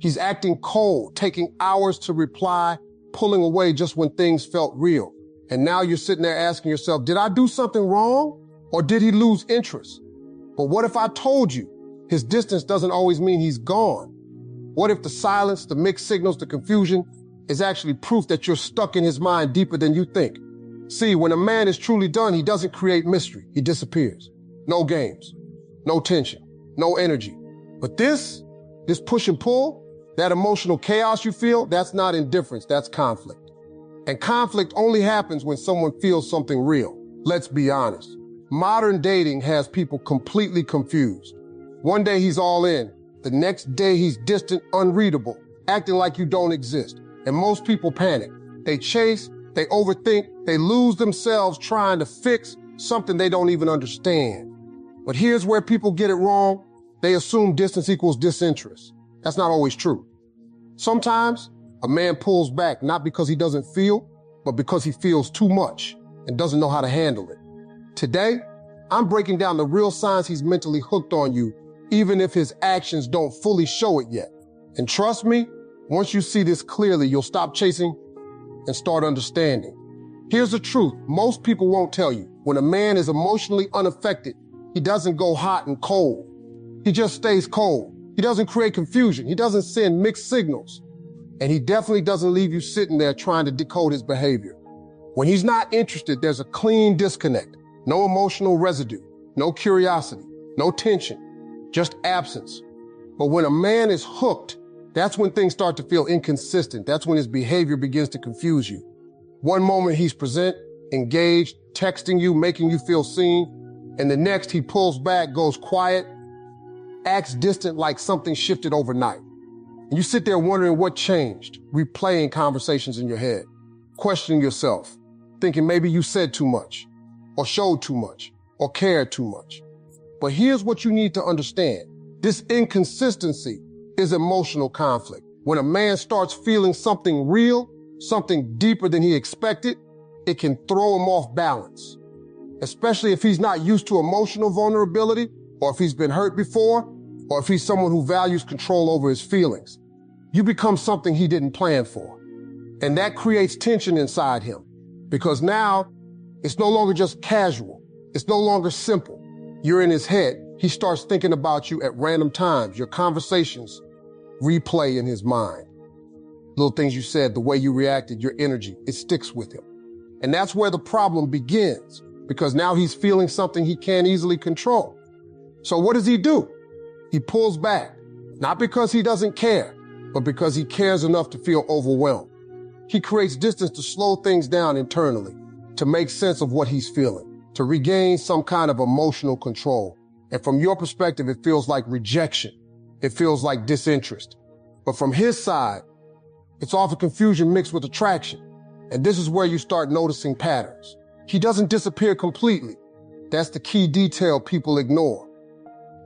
He's acting cold, taking hours to reply, pulling away just when things felt real. And now you're sitting there asking yourself, did I do something wrong? Or did he lose interest? But what if I told you his distance doesn't always mean he's gone? What if the silence, the mixed signals, the confusion is actually proof that you're stuck in his mind deeper than you think? See, when a man is truly done, he doesn't create mystery. He disappears. No games, no tension, no energy. But this push and pull, that emotional chaos you feel, that's not indifference, that's conflict. And conflict only happens when someone feels something real. Let's be honest. Modern dating has people completely confused. One day he's all in. The next day he's distant, unreadable, acting like you don't exist. And most people panic. They chase, they overthink, they lose themselves trying to fix something they don't even understand. But here's where people get it wrong. They assume distance equals disinterest. That's not always true. Sometimes a man pulls back not because he doesn't feel, but because he feels too much and doesn't know how to handle it. Today, I'm breaking down the real signs he's mentally hooked on you, even if his actions don't fully show it yet. And trust me, once you see this clearly, you'll stop chasing and start understanding. Here's the truth. Most people won't tell you. When a man is emotionally unaffected, he doesn't go hot and cold. He just stays cold. He doesn't create confusion. He doesn't send mixed signals. And he definitely doesn't leave you sitting there trying to decode his behavior. When he's not interested, there's a clean disconnect. No emotional residue, no curiosity, no tension, just absence. But when a man is hooked, that's when things start to feel inconsistent. That's when his behavior begins to confuse you. One moment he's present, engaged, texting you, making you feel seen, and the next he pulls back, goes quiet, acts distant like something shifted overnight. And you sit there wondering what changed, replaying conversations in your head, questioning yourself, thinking maybe you said too much, or showed too much, or cared too much. But here's what you need to understand. This inconsistency is emotional conflict. When a man starts feeling something real, something deeper than he expected, it can throw him off balance. Especially if he's not used to emotional vulnerability, or if he's been hurt before, or if he's someone who values control over his feelings. You become something he didn't plan for. And that creates tension inside him. Because now, it's no longer just casual. It's no longer simple. You're in his head. He starts thinking about you at random times. Your conversations replay in his mind. Little things you said, the way you reacted, your energy, it sticks with him. And that's where the problem begins, because now he's feeling something he can't easily control. So what does he do? He pulls back, not because he doesn't care, but because he cares enough to feel overwhelmed. He creates distance to slow things down internally, to make sense of what he's feeling, to regain some kind of emotional control. And from your perspective, it feels like rejection. It feels like disinterest. But from his side, it's often confusion mixed with attraction. And this is where you start noticing patterns. He doesn't disappear completely. That's the key detail people ignore.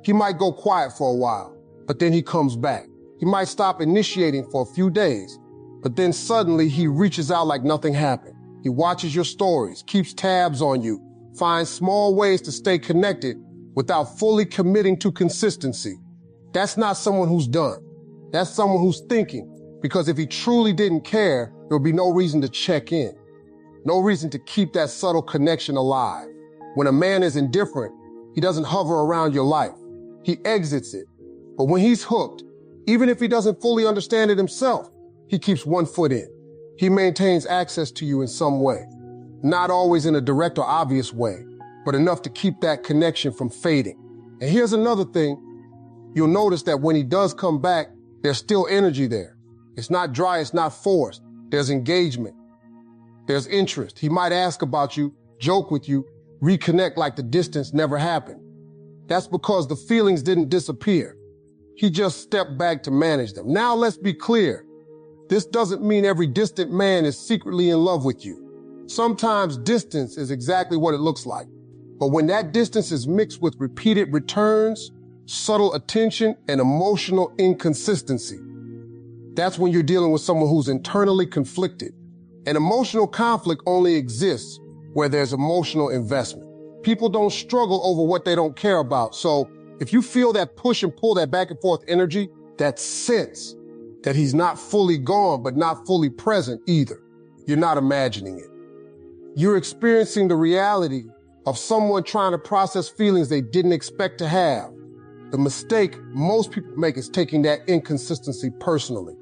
He might go quiet for a while, but then he comes back. He might stop initiating for a few days, but then suddenly he reaches out like nothing happened. He watches your stories, keeps tabs on you, finds small ways to stay connected without fully committing to consistency. That's not someone who's done. That's someone who's thinking, because if he truly didn't care, there would be no reason to check in, no reason to keep that subtle connection alive. When a man is indifferent, he doesn't hover around your life. He exits it. But when he's hooked, even if he doesn't fully understand it himself, he keeps one foot in. He maintains access to you in some way, not always in a direct or obvious way, but enough to keep that connection from fading. And here's another thing. You'll notice that when he does come back, there's still energy there. It's not dry, it's not forced. There's engagement. There's interest. He might ask about you, joke with you, reconnect like the distance never happened. That's because the feelings didn't disappear. He just stepped back to manage them. Now let's be clear. This doesn't mean every distant man is secretly in love with you. Sometimes distance is exactly what it looks like. But when that distance is mixed with repeated returns, subtle attention, and emotional inconsistency, that's when you're dealing with someone who's internally conflicted. And emotional conflict only exists where there's emotional investment. People don't struggle over what they don't care about. So if you feel that push and pull, that back and forth energy, that sense, that he's not fully gone, but not fully present either. You're not imagining it. You're experiencing the reality of someone trying to process feelings they didn't expect to have. The mistake most people make is taking that inconsistency personally.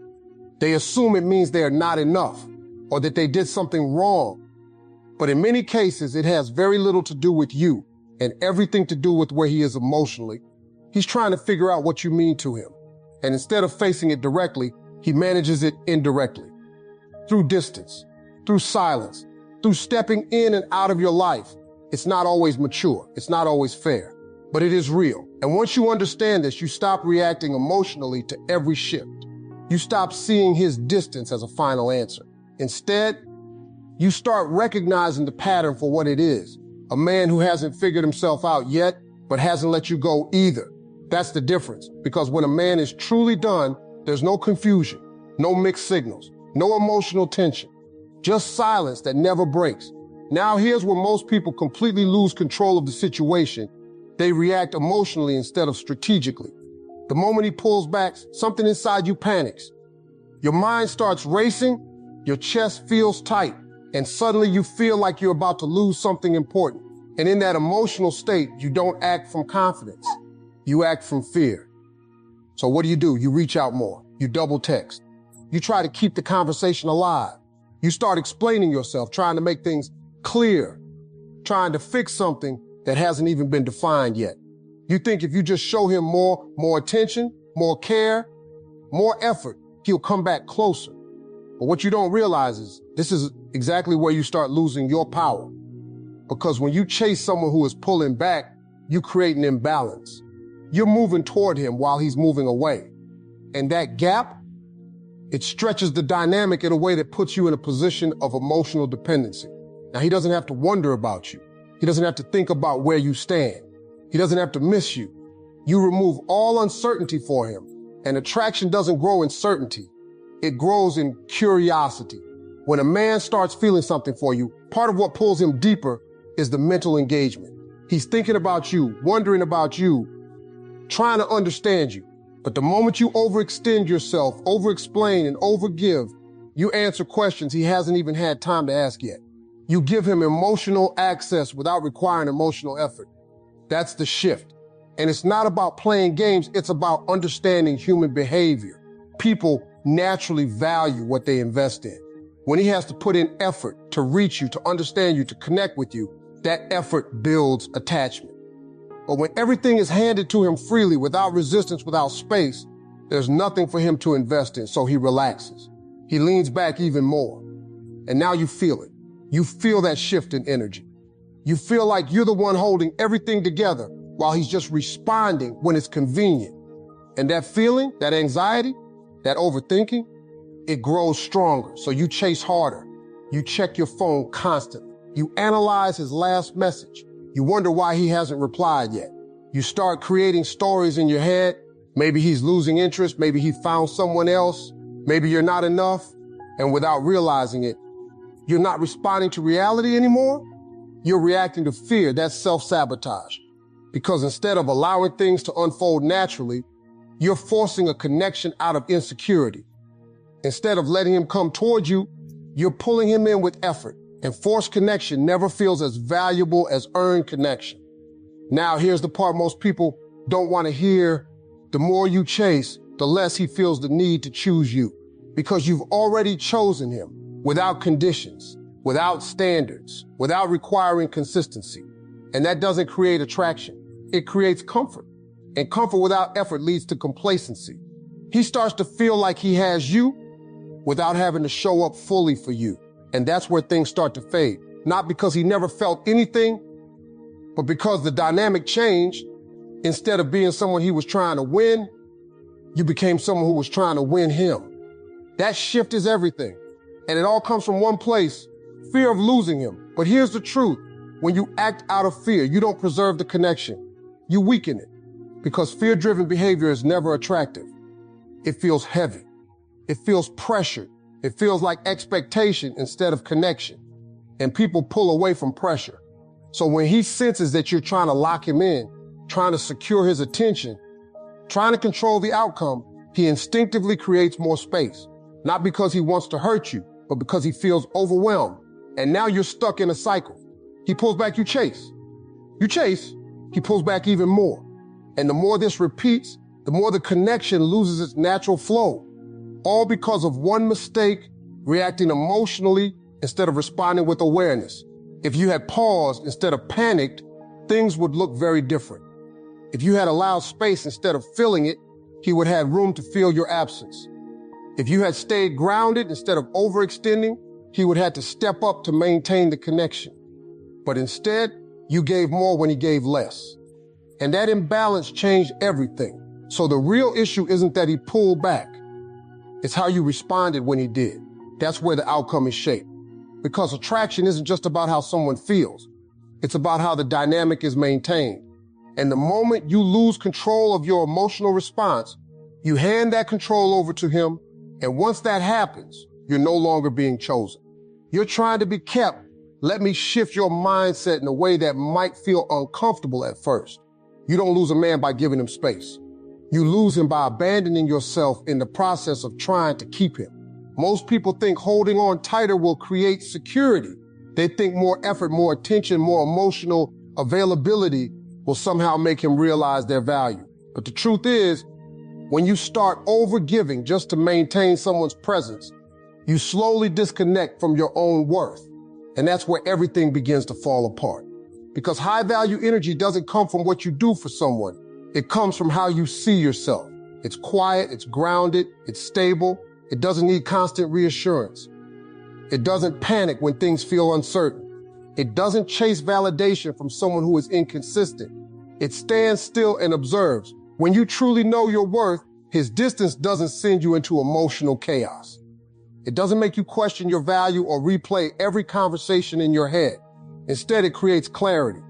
They assume it means they are not enough or that they did something wrong. But in many cases, it has very little to do with you and everything to do with where he is emotionally. He's trying to figure out what you mean to him. And instead of facing it directly, he manages it indirectly. Through distance, through silence, through stepping in and out of your life. It's not always mature. It's not always fair, but it is real. And once you understand this, you stop reacting emotionally to every shift. You stop seeing his distance as a final answer. Instead, you start recognizing the pattern for what it is. A man who hasn't figured himself out yet, but hasn't let you go either. That's the difference. Because when a man is truly done, there's no confusion, no mixed signals, no emotional tension, just silence that never breaks. Now here's where most people completely lose control of the situation. They react emotionally instead of strategically. The moment he pulls back, something inside you panics. Your mind starts racing, your chest feels tight, and suddenly you feel like you're about to lose something important. And in that emotional state, you don't act from confidence. You act from fear. So what do? You reach out more. You double text. You try to keep the conversation alive. You start explaining yourself, trying to make things clear, trying to fix something that hasn't even been defined yet. You think if you just show him more attention, more care, more effort, he'll come back closer. But what you don't realize is this is exactly where you start losing your power. Because when you chase someone who is pulling back, you create an imbalance. You're moving toward him while he's moving away. And that gap, it stretches the dynamic in a way that puts you in a position of emotional dependency. Now, he doesn't have to wonder about you. He doesn't have to think about where you stand. He doesn't have to miss you. You remove all uncertainty for him. And attraction doesn't grow in certainty. It grows in curiosity. When a man starts feeling something for you, part of what pulls him deeper is the mental engagement. He's thinking about you, wondering about you, trying to understand you. But the moment you overextend yourself, overexplain and overgive, you answer questions he hasn't even had time to ask yet. You give him emotional access without requiring emotional effort. That's the shift. And it's not about playing games, it's about understanding human behavior. People naturally value what they invest in. When he has to put in effort to reach you, to understand you, to connect with you, that effort builds attachment. But when everything is handed to him freely, without resistance, without space, there's nothing for him to invest in, so he relaxes. He leans back even more. And now you feel it. You feel that shift in energy. You feel like you're the one holding everything together while he's just responding when it's convenient. And that feeling, that anxiety, that overthinking, it grows stronger. So you chase harder. You check your phone constantly. You analyze his last message. You wonder why he hasn't replied yet. You start creating stories in your head. Maybe he's losing interest. Maybe he found someone else. Maybe you're not enough. And without realizing it, you're not responding to reality anymore. You're reacting to fear. That's self-sabotage. Because instead of allowing things to unfold naturally, you're forcing a connection out of insecurity. Instead of letting him come toward you, you're pulling him in with effort. And forced connection never feels as valuable as earned connection. Now, here's the part most people don't want to hear. The more you chase, the less he feels the need to choose you. Because you've already chosen him without conditions, without standards, without requiring consistency. And that doesn't create attraction. It creates comfort. And comfort without effort leads to complacency. He starts to feel like he has you without having to show up fully for you. And that's where things start to fade. Not because he never felt anything, but because the dynamic changed. Instead of being someone he was trying to win, you became someone who was trying to win him. That shift is everything. And it all comes from one place, fear of losing him. But here's the truth. When you act out of fear, you don't preserve the connection. You weaken it. Because fear-driven behavior is never attractive. It feels heavy. It feels pressured. It feels like expectation instead of connection. And people pull away from pressure. So when he senses that you're trying to lock him in, trying to secure his attention, trying to control the outcome, He instinctively creates more space, not because he wants to hurt you, but because he feels overwhelmed. And now you're stuck in a cycle. He pulls back, you chase. You chase, he pulls back even more. And the more this repeats, the more the connection loses its natural flow. All because of one mistake, reacting emotionally instead of responding with awareness. If you had paused instead of panicked, things would look very different. If you had allowed space instead of filling it, he would have room to feel your absence. If you had stayed grounded instead of overextending, he would have to step up to maintain the connection. But instead, you gave more when he gave less. And that imbalance changed everything. So the real issue isn't that he pulled back. It's how you responded when he did. That's where the outcome is shaped. Because attraction isn't just about how someone feels. It's about how the dynamic is maintained. And the moment you lose control of your emotional response, you hand that control over to him. And once that happens, you're no longer being chosen. You're trying to be kept. Let me shift your mindset in a way that might feel uncomfortable at first. You don't lose a man by giving him space. You lose him by abandoning yourself in the process of trying to keep him. Most people think holding on tighter will create security. They think more effort, more attention, more emotional availability will somehow make him realize their value. But the truth is, when you start over-giving just to maintain someone's presence, you slowly disconnect from your own worth. And that's where everything begins to fall apart. Because high-value energy doesn't come from what you do for someone. It comes from how you see yourself. It's quiet, it's grounded, it's stable. It doesn't need constant reassurance. It doesn't panic when things feel uncertain. It doesn't chase validation from someone who is inconsistent. It stands still and observes. When you truly know your worth, his distance doesn't send you into emotional chaos. It doesn't make you question your value or replay every conversation in your head. Instead, it creates clarity.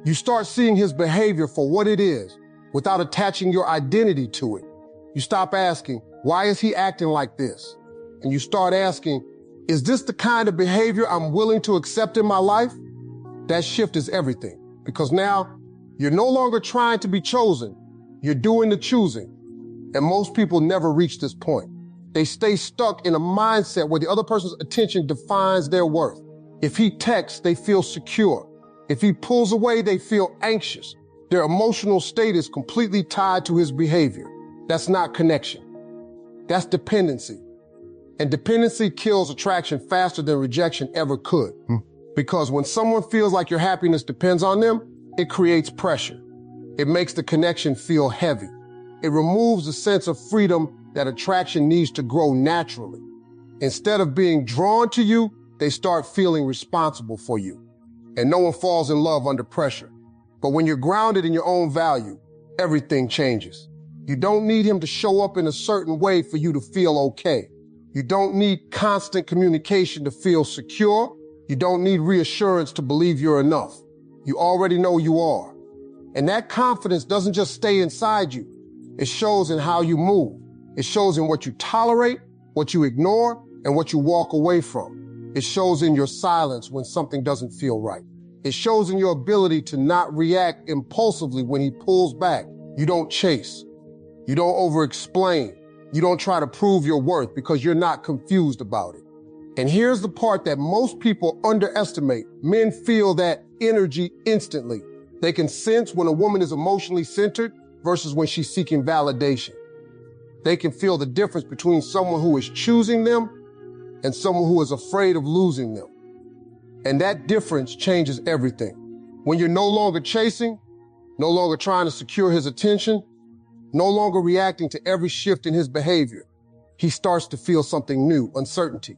You start seeing his behavior for what it is without attaching your identity to it. You stop asking, why is he acting like this? And you start asking, is this the kind of behavior I'm willing to accept in my life? That shift is everything, because now you're no longer trying to be chosen. You're doing the choosing. And most people never reach this point. They stay stuck in a mindset where the other person's attention defines their worth. If he texts, they feel secure. If he pulls away, they feel anxious. Their emotional state is completely tied to his behavior. That's not connection. That's dependency. And dependency kills attraction faster than rejection ever could. Because when someone feels like your happiness depends on them, it creates pressure. It makes the connection feel heavy. It removes the sense of freedom that attraction needs to grow naturally. Instead of being drawn to you, they start feeling responsible for you. And no one falls in love under pressure. But when you're grounded in your own value, everything changes. You don't need him to show up in a certain way for you to feel okay. You don't need constant communication to feel secure. You don't need reassurance to believe you're enough. You already know you are. And that confidence doesn't just stay inside you. It shows in how you move. It shows in what you tolerate, what you ignore, and what you walk away from. It shows in your silence when something doesn't feel right. It shows in your ability to not react impulsively when he pulls back. You don't chase. You don't over-explain. You don't try to prove your worth because you're not confused about it. And here's the part that most people underestimate. Men feel that energy instantly. They can sense when a woman is emotionally centered versus when she's seeking validation. They can feel the difference between someone who is choosing them and someone who is afraid of losing them. And that difference changes everything. When you're no longer chasing, no longer trying to secure his attention, no longer reacting to every shift in his behavior, he starts to feel something new, uncertainty.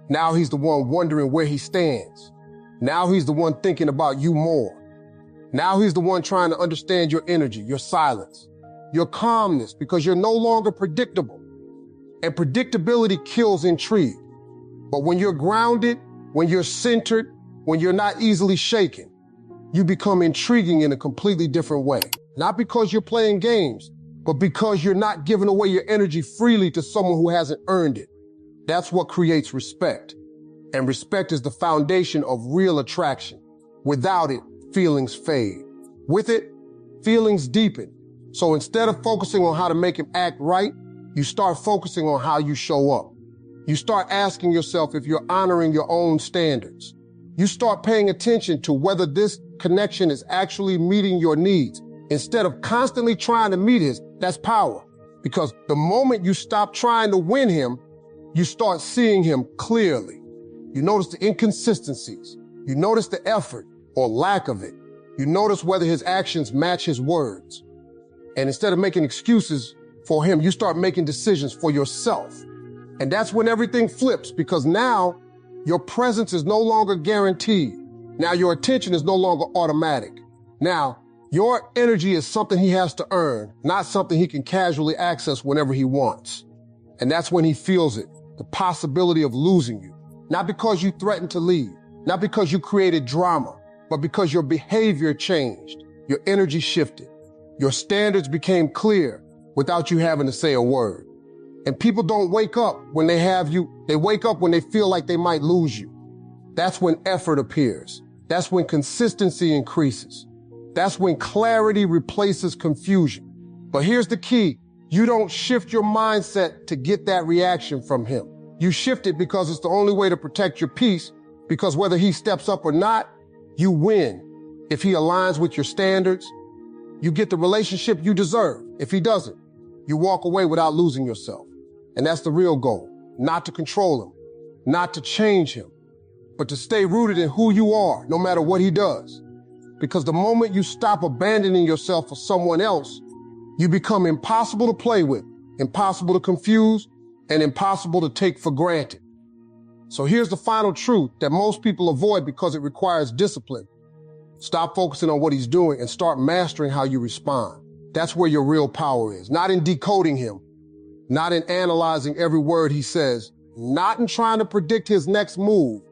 Now he's the one wondering where he stands. Now he's the one thinking about you more. Now he's the one trying to understand your energy, your silence, your calmness, because you're no longer predictable. And predictability kills intrigue. But when you're grounded, when you're centered, when you're not easily shaken, you become intriguing in a completely different way. Not because you're playing games, but because you're not giving away your energy freely to someone who hasn't earned it. That's what creates respect. And respect is the foundation of real attraction. Without it, feelings fade. With it, feelings deepen. So instead of focusing on how to make him act right, You start focusing on how you show up. You start asking yourself if you're honoring your own standards. You start paying attention to whether this connection is actually meeting your needs instead of constantly trying to meet his. That's power. Because the moment you stop trying to win him, you start seeing him clearly. You notice the inconsistencies. You notice the effort or lack of it. You notice whether his actions match his words. And instead of making excuses for him, you start making decisions for yourself. And that's when everything flips, because now your presence is no longer guaranteed. Now your attention is no longer automatic. Now your energy is something he has to earn, not something he can casually access whenever he wants. And that's when he feels it, the possibility of losing you. Not because you threatened to leave, not because you created drama, but because your behavior changed, your energy shifted, your standards became clear without you having to say a word. And people don't wake up when they have you, they wake up when they feel like they might lose you. That's when effort appears. That's when consistency increases. That's when clarity replaces confusion. But here's the key. You don't shift your mindset to get that reaction from him. You shift it because it's the only way to protect your peace, because whether he steps up or not, you win. If he aligns with your standards, you get the relationship you deserve. If he doesn't, you walk away without losing yourself. And that's the real goal, not to control him, not to change him, but to stay rooted in who you are, no matter what he does. Because the moment you stop abandoning yourself for someone else, you become impossible to play with, impossible to confuse, and impossible to take for granted. So here's the final truth that most people avoid because it requires discipline. Stop focusing on what he's doing and start mastering how you respond. That's where your real power is, not in decoding him, not in analyzing every word he says, not in trying to predict his next move,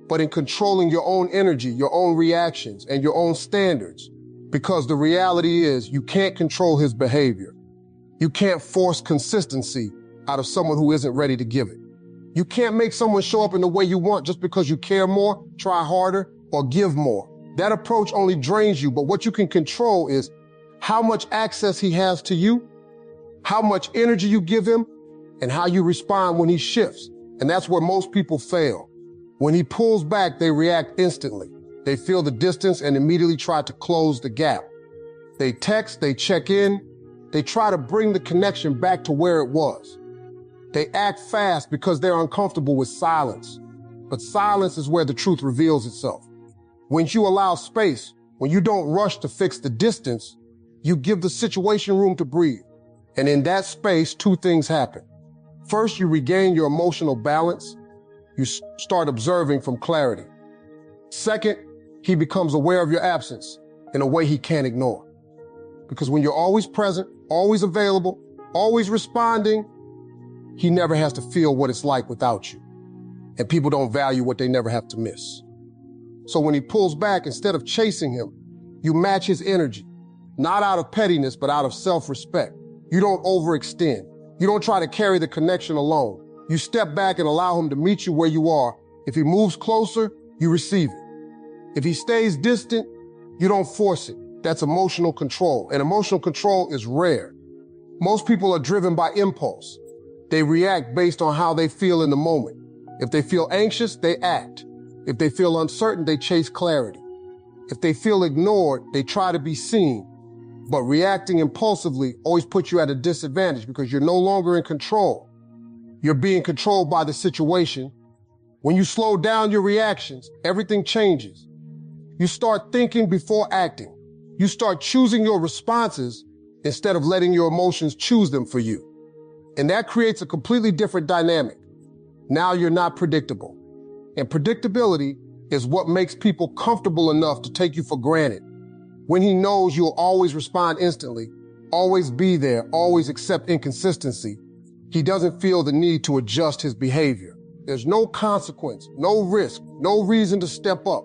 but in controlling your own energy, your own reactions, and your own standards. Because the reality is you can't control his behavior. You can't force consistency out of someone who isn't ready to give it. You can't make someone show up in the way you want just because you care more, try harder, or give more. That approach only drains you, but what you can control is how much access he has to you, how much energy you give him, and how you respond when he shifts. And that's where most people fail. When he pulls back, they react instantly. They feel the distance and immediately try to close the gap. They text, they check in, they try to bring the connection back to where it was. They act fast because they're uncomfortable with silence. But silence is where the truth reveals itself. When you allow space, when you don't rush to fix the distance, you give the situation room to breathe. And in that space, two things happen. First, you regain your emotional balance. You start observing from clarity. Second, he becomes aware of your absence in a way he can't ignore. Because when you're always present, always available, always responding, he never has to feel what it's like without you. And people don't value what they never have to miss. So when he pulls back, instead of chasing him, you match his energy, not out of pettiness, but out of self-respect. You don't overextend. You don't try to carry the connection alone. You step back and allow him to meet you where you are. If he moves closer, you receive it. If he stays distant, you don't force it. That's emotional control. And emotional control is rare. Most people are driven by impulse. They react based on how they feel in the moment. If they feel anxious, they act. If they feel uncertain, they chase clarity. If they feel ignored, they try to be seen. But reacting impulsively always puts you at a disadvantage because you're no longer in control. You're being controlled by the situation. When you slow down your reactions, everything changes. You start thinking before acting. You start choosing your responses instead of letting your emotions choose them for you. And that creates a completely different dynamic. Now you're not predictable. And predictability is what makes people comfortable enough to take you for granted. When he knows you'll always respond instantly, always be there, always accept inconsistency, he doesn't feel the need to adjust his behavior. There's no consequence, no risk, no reason to step up.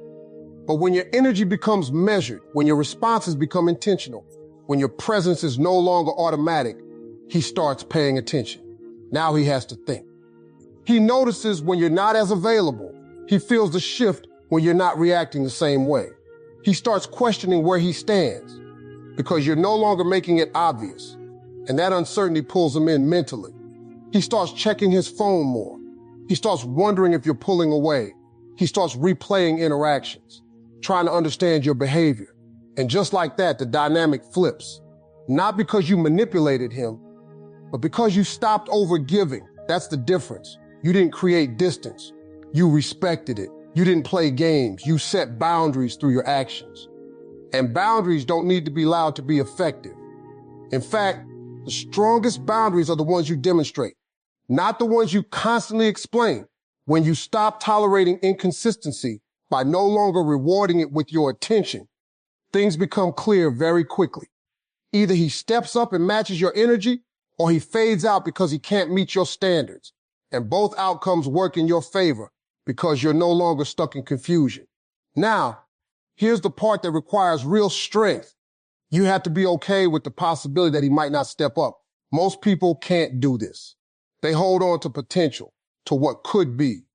But when your energy becomes measured, when your responses become intentional, when your presence is no longer automatic, he starts paying attention. Now he has to think. He notices when you're not as available. He feels the shift when you're not reacting the same way. He starts questioning where he stands because you're no longer making it obvious. And that uncertainty pulls him in mentally. He starts checking his phone more. He starts wondering if you're pulling away. He starts replaying interactions, trying to understand your behavior. And just like that, the dynamic flips. Not because you manipulated him, but because you stopped overgiving. That's the difference. You didn't create distance. You respected it. You didn't play games. You set boundaries through your actions. And boundaries don't need to be loud to be effective. In fact, the strongest boundaries are the ones you demonstrate, not the ones you constantly explain. When you stop tolerating inconsistency by no longer rewarding it with your attention, things become clear very quickly. Either he steps up and matches your energy, or he fades out because he can't meet your standards. And both outcomes work in your favor because you're no longer stuck in confusion. Now, here's the part that requires real strength. You have to be okay with the possibility that he might not step up. Most people can't do this. They hold on to potential, to what could be,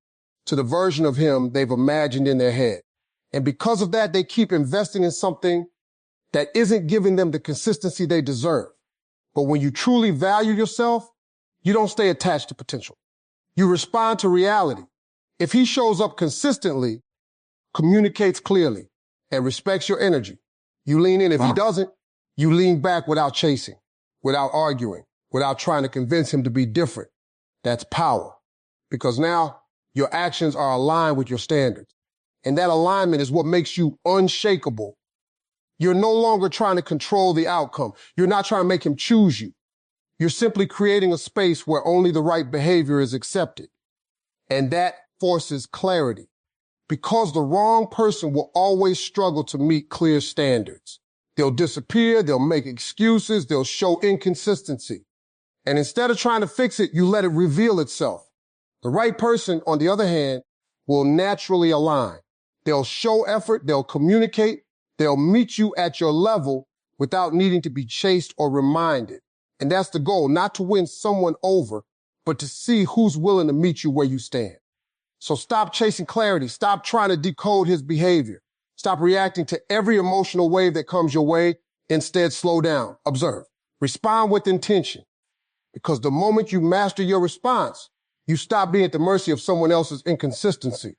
to the version of him they've imagined in their head. And because of that, they keep investing in something that isn't giving them the consistency they deserve. But when you truly value yourself, you don't stay attached to potential. You respond to reality. If he shows up consistently, communicates clearly, and respects your energy, you lean in. If he doesn't, you lean back without chasing, without arguing, without trying to convince him to be different. That's power. Because now your actions are aligned with your standards. And that alignment is what makes you unshakable. You're no longer trying to control the outcome. You're not trying to make him choose you. You're simply creating a space where only the right behavior is accepted. And that forces clarity. Because the wrong person will always struggle to meet clear standards. They'll disappear, they'll make excuses, they'll show inconsistency. And instead of trying to fix it, you let it reveal itself. The right person, on the other hand, will naturally align. They'll show effort, they'll communicate, they'll meet you at your level without needing to be chased or reminded. And that's the goal, not to win someone over, but to see who's willing to meet you where you stand. So stop chasing clarity. Stop trying to decode his behavior. Stop reacting to every emotional wave that comes your way. Instead, slow down, observe, respond with intention. Because the moment you master your response, you stop being at the mercy of someone else's inconsistency.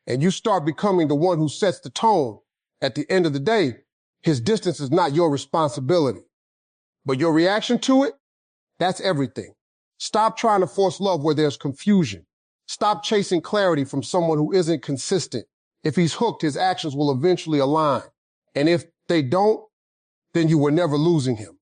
And you start becoming the one who sets the tone. At the end of the day, his distance is not your responsibility. But your reaction to it, that's everything. Stop trying to force love where there's confusion. Stop chasing clarity from someone who isn't consistent. If he's hooked, his actions will eventually align. And if they don't, then you were never losing him.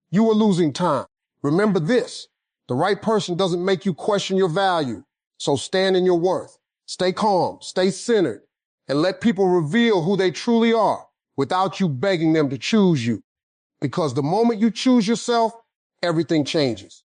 You were losing time. Remember this, the right person doesn't make you question your value. So stand in your worth. Stay calm, stay centered, and let people reveal who they truly are without you begging them to choose you. Because the moment you choose yourself, everything changes.